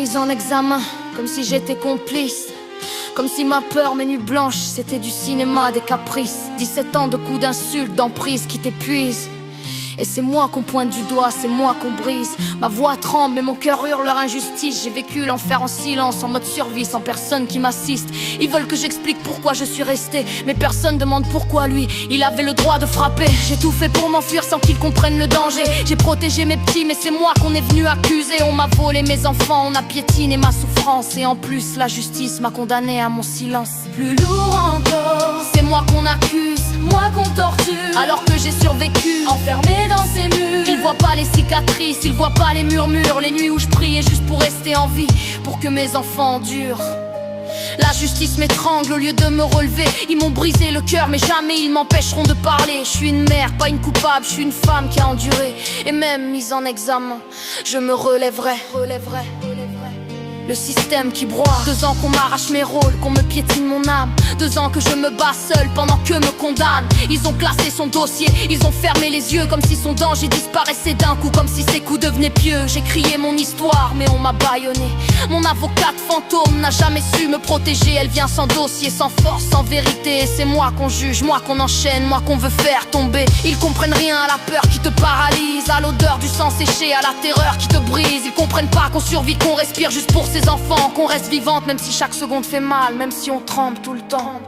mise en examen, comme si j'étais complice. Comme si ma peur, mes nuits blanches, c'était du cinéma, des caprices. 17 ans de coups d'insultes, d'emprise qui t'épuisent. Et c'est moi qu'on pointe du doigt, c'est moi qu'on brise. Ma voix tremble mais mon cœur hurle leur injustice. J'ai vécu l'enfer en silence, en mode survie, sans personne qui m'assiste. Ils veulent que j'explique pourquoi je suis resté, mais personne demande pourquoi lui, il avait le droit de frapper. J'ai tout fait pour m'enfuir sans qu'ils comprennent le danger. J'ai protégé mes petits mais c'est moi qu'on est venu accuser. On m'a volé mes enfants, on a piétiné ma souffrance. Et en plus la justice m'a condamné à mon silence. Plus lourd encore, c'est moi qu'on accuse, moi qu'on torture, alors que j'ai survécu, enfermé dans ces murs. Ils voient pas les cicatrices, ils voient pas les murmures, les nuits où je priais juste pour rester en vie, pour que mes enfants endurent. La justice m'étrangle au lieu de me relever. Ils m'ont brisé le cœur mais jamais ils m'empêcheront de parler. Je suis une mère, pas une coupable, je suis une femme qui a enduré. Et même mise en examen, je me relèverai. Le système qui broie. 2 ans qu'on m'arrache mes rôles, qu'on me piétine mon âme. 2 ans que je me bats seul pendant que me condamnent. Ils ont classé son dossier, ils ont fermé les yeux, comme si son danger disparaissait d'un coup, comme si ses coups devenaient pieux. J'ai crié mon histoire mais on m'a bâillonné. Mon avocate fantôme n'a jamais su me protéger. Elle vient sans dossier, sans force, sans vérité. C'est moi qu'on juge, moi qu'on enchaîne, moi qu'on veut faire tomber. Ils comprennent rien à la peur qui te paralyse, à l'odeur du sang séché, à la terreur qui te brise. Ils comprennent pas qu'on survit, qu'on respire juste pour ces enfants, qu'on reste vivante même si chaque seconde fait mal, même si on tremble tout le temps.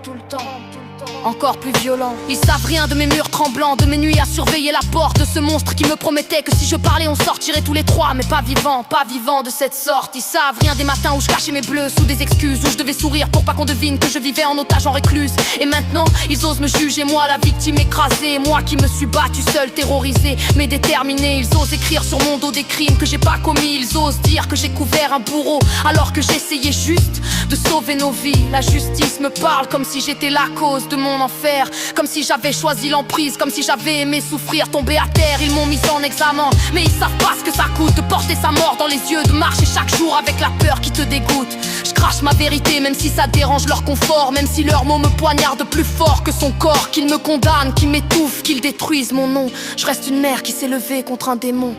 Encore plus violent. Ils savent rien de mes murs tremblants, de mes nuits à surveiller la porte, de ce monstre qui me promettait que si je parlais on sortirait tous les 3. Mais pas vivant de cette sorte. Ils savent rien des matins où je cachais mes bleus sous des excuses, où je devais sourire pour pas qu'on devine que je vivais en otage, en récluse. Et maintenant ils osent me juger, moi la victime écrasée, moi qui me suis battu seul, terrorisé mais déterminé. Ils osent écrire sur mon dos des crimes que j'ai pas commis. Ils osent dire que j'ai couvert un bourreau alors que j'essayais juste de sauver nos vies. La justice me parle comme si j'étais la cause de mon enfer, comme si j'avais choisi l'emprise, comme si j'avais aimé souffrir, tomber à terre. Ils m'ont mis en examen, mais ils savent pas ce que ça coûte de porter sa mort dans les yeux, de marcher chaque jour avec la peur qui te dégoûte. Je crache ma vérité même si ça dérange leur confort, même si leurs mots me poignardent plus fort que son corps. Qu'ils me condamnent, qu'ils m'étouffent, qu'ils détruisent mon nom, je reste une mère qui s'est levée contre un démon.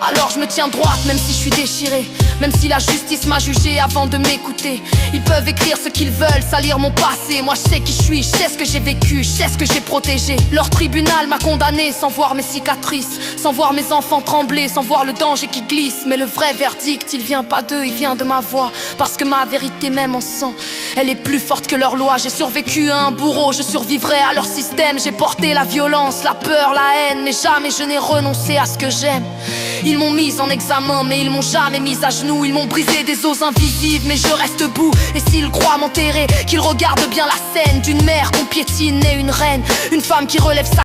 Alors je me tiens droite même si je suis déchirée, même si la justice m'a jugée avant de m'écouter. Ils peuvent écrire ce qu'ils veulent, salir mon passé. Moi je sais qui je suis, je sais ce que j'ai vécu, je sais ce que j'ai protégé. Leur tribunal m'a condamné sans voir mes cicatrices, sans voir mes enfants trembler, sans voir le danger qui glisse. Mais le vrai verdict, il vient pas d'eux, il vient de ma voix. Parce que ma vérité même en sang, elle est plus forte que leur loi. J'ai survécu à un bourreau, je survivrai à leur système. J'ai porté la violence, la peur, la haine, mais jamais je n'ai renoncé à ce que j'aime. Ils m'ont mise en examen mais ils m'ont jamais mise à genoux. Ils m'ont brisé des os invisibles mais je reste debout. Et s'ils croient m'enterrer, qu'ils regardent bien la scène d'une mère qu'on piétine et une reine, une femme qui relève sa